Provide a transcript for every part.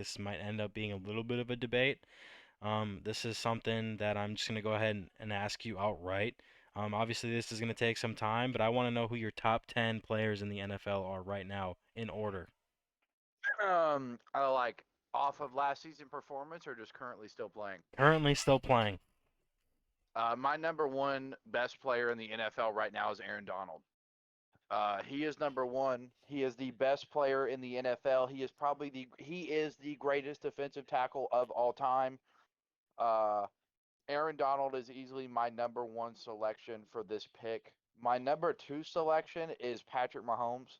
this might end up being a little bit of a debate. This is something that I'm just gonna go ahead and ask you outright. Obviously, this is gonna take some time, but I want to know who your top 10 players in the NFL are right now in order. Like off of last season performance or just currently still playing? Currently still playing. My number one best player in the NFL right now is Aaron Donald. He is number one. He is the best player in the NFL. He is the greatest defensive tackle of all time. Uh, Aaron Donald is easily my number one selection for this pick. My number two selection is Patrick Mahomes.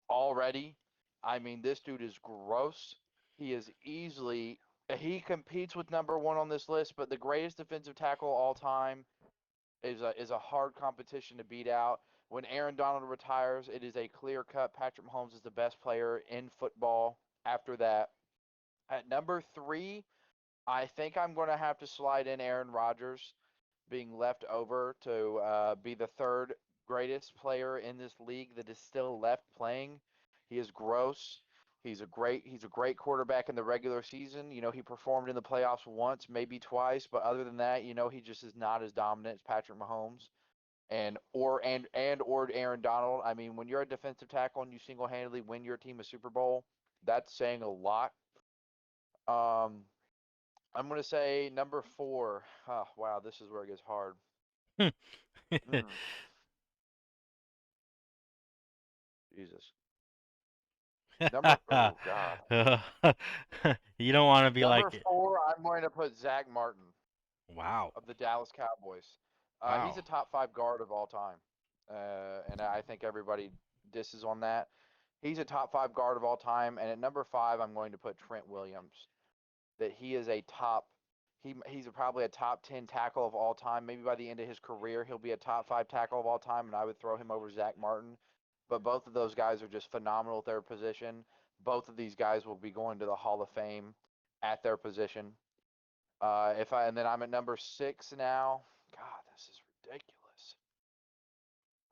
Already, I mean, this dude is gross. He is easily he competes with number one on this list, but the greatest defensive tackle all time is a hard competition to beat out. When Aaron Donald retires, it is a clear cut. Patrick Mahomes is the best player in football. After that, at number three, I think I'm going to have to slide in Aaron Rodgers, being left over to be the third greatest player in this league that is still left playing. He is gross. He's a great quarterback in the regular season. You know, he performed in the playoffs once, maybe twice, but other than that, you know, he just is not as dominant as Patrick Mahomes and or Aaron Donald. I mean, when you're a defensive tackle and you single-handedly win your team a Super Bowl, that's saying a lot. Um, I'm gonna say number four. Oh, wow, this is where it gets hard. Mm, Jesus. Oh God. You don't want to be Number like, four, I'm going to put Zach Martin wow, of the Dallas Cowboys. He's wow. a top five guard of all time, and I think everybody disses on that. He's a top five guard of all time, and at number five, I'm going to put Trent Williams. That he is a top. He's probably a top 10 tackle of all time. Maybe by the end of his career, he'll be a top five tackle of all time, and I would throw him over Zach Martin. But both of those guys are just phenomenal at their position. Both of these guys will be going to the Hall of Fame at their position. If I and then I'm at number six now. God, this is ridiculous.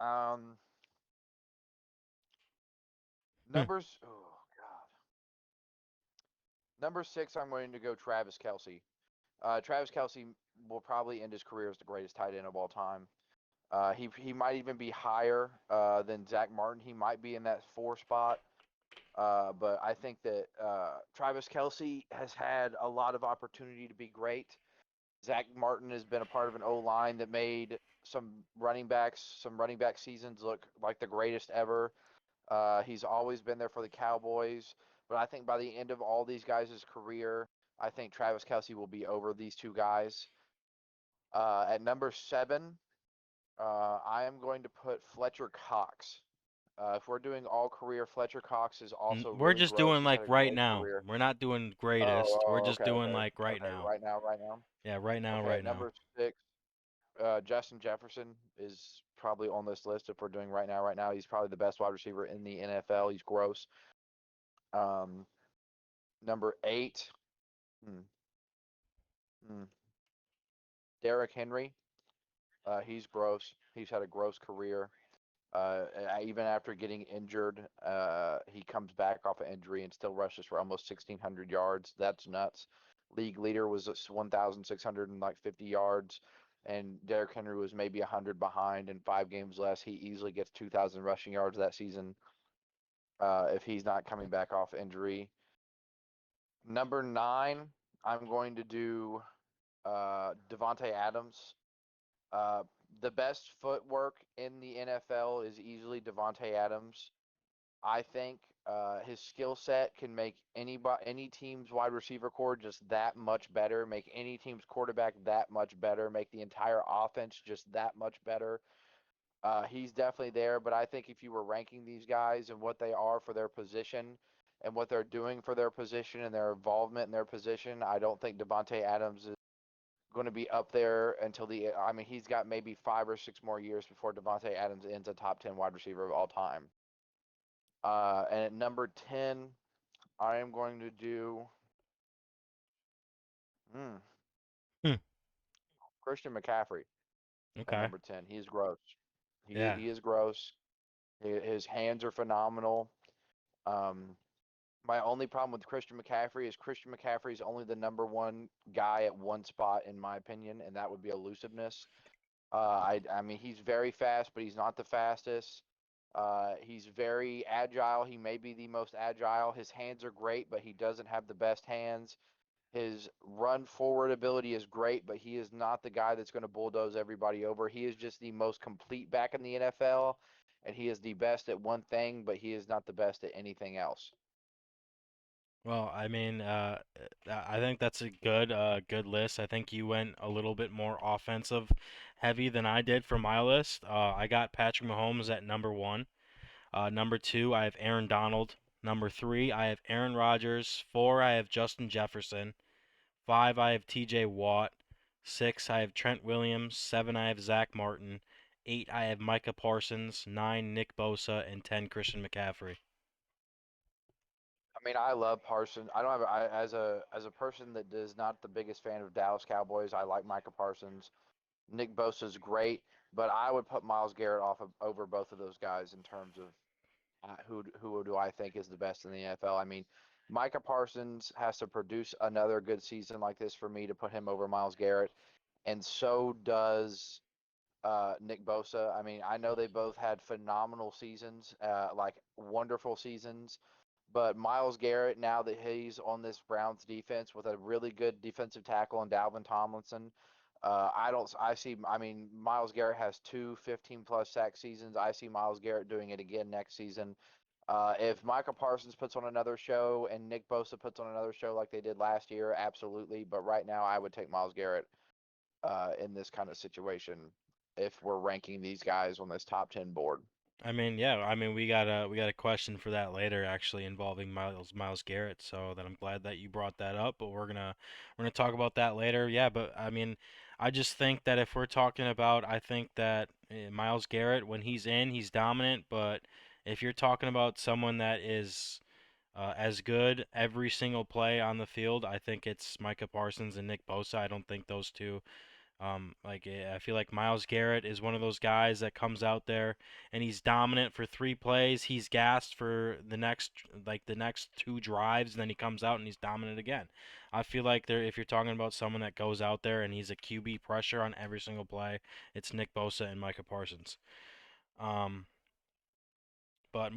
Um, numbers. Oh God. Number six, I'm going to go Travis Kelsey. Travis Kelsey will probably end his career as the greatest tight end of all time. He might even be higher than Zach Martin. He might be in that four spot. But I think that Travis Kelsey has had a lot of opportunity to be great. Zach Martin has been a part of an O line that made some running back seasons look like the greatest ever. He's always been there for the Cowboys. But I think by the end of all these guys' career, I think Travis Kelsey will be over these two guys. At number seven, I am going to put Fletcher Cox. If we're doing all career, Fletcher Cox is also We're really just gross. doing He's like had a right great now. career. We're not doing Oh, greatest. We're oh, just okay, doing okay, like right okay. now. Right now, right now. Yeah, right now, Okay, right now. number six, Justin Jefferson is probably on this list. If we're doing right now, he's probably the best wide receiver in the NFL. He's gross. Um, number eight, hmm, hmm, Derrick Henry. He's gross. He's had a gross career. Even after getting injured, he comes back off an injury and still rushes for almost 1,600 yards. That's nuts. League leader was 1,650 yards, and Derrick Henry was maybe 100 behind in 5 games less. He easily gets 2,000 rushing yards that season if he's not coming back off injury. Number nine, I'm going to do Devontae Adams. Uh, the best footwork in the NFL is easily Devontae Adams. I think his skill set can make any team's wide receiver core just that much better, make any team's quarterback that much better, make the entire offense just that much better. He's definitely there, but I think if you were ranking these guys and what they are for their position and what they're doing for their position and their involvement in their position, I don't think Devontae Adams is going to be up there until the. I mean, he's got maybe 5 or 6 more years before Devontae Adams ends a top 10 wide receiver of all time. And at number 10, I am going to do mm, Hmm. Christian McCaffrey at Okay. number 10. He is gross. He, Yeah. he is gross. His hands are phenomenal. Um, My only problem with Christian McCaffrey is Christian McCaffrey is only the number one guy at one spot, in my opinion, and that would be elusiveness. I mean, he's very fast, but he's not the fastest. He's very agile. He may be the most agile. His hands are great, but he doesn't have the best hands. His run forward ability is great, but he is not the guy that's going to bulldoze everybody over. He is just the most complete back in the NFL, and he is the best at one thing, but he is not the best at anything else. Well, I mean, I think that's a good list. I think you went a little bit more offensive heavy than I did for my list. I got Patrick Mahomes at number one. Number two, I have Aaron Donald. Number three, I have Aaron Rodgers. Four, I have Justin Jefferson. Five, I have T.J. Watt. Six, I have Trent Williams. Seven, I have Zach Martin. Eight, I have Micah Parsons. Nine, Nick Bosa, and 10, Christian McCaffrey. I mean, I love Parsons. I don't have as a person that is not the biggest fan of Dallas Cowboys. I like Micah Parsons. Nick Bosa's great, but I would put Miles Garrett over both of those guys in terms of who do I think is the best in the NFL. I mean, Micah Parsons has to produce another good season like this for me to put him over Miles Garrett, and so does Nick Bosa. I mean, I know they both had phenomenal seasons, like wonderful seasons. But Miles Garrett, now that he's on this Browns defense with a really good defensive tackle in Dalvin Tomlinson, I don't. I see. I mean, Miles Garrett has two 15-plus sack seasons. I see Miles Garrett doing it again next season. If Micah Parsons puts on another show and Nick Bosa puts on another show like they did last year, absolutely. But right now, I would take Miles Garrett in this kind of situation if we're ranking these guys on this top 10 board. I mean, yeah, I mean we got a question for that later actually involving Miles Garrett, so that I'm glad that you brought that up, but we're gonna talk about that later. Yeah, but I mean, I just think that if we're talking about I think that Miles Garrett when he's in, he's dominant, but if you're talking about someone that is as good every single play on the field, I think it's Micah Parsons and Nick Bosa. I don't think those two I feel like Miles Garrett is one of those guys that comes out there and he's dominant for three plays. He's gassed for the next two drives, and then he comes out and he's dominant again. I feel like if you're talking about someone that goes out there and he's a QB pressure on every single play, it's Nick Bosa and Micah Parsons. Um, but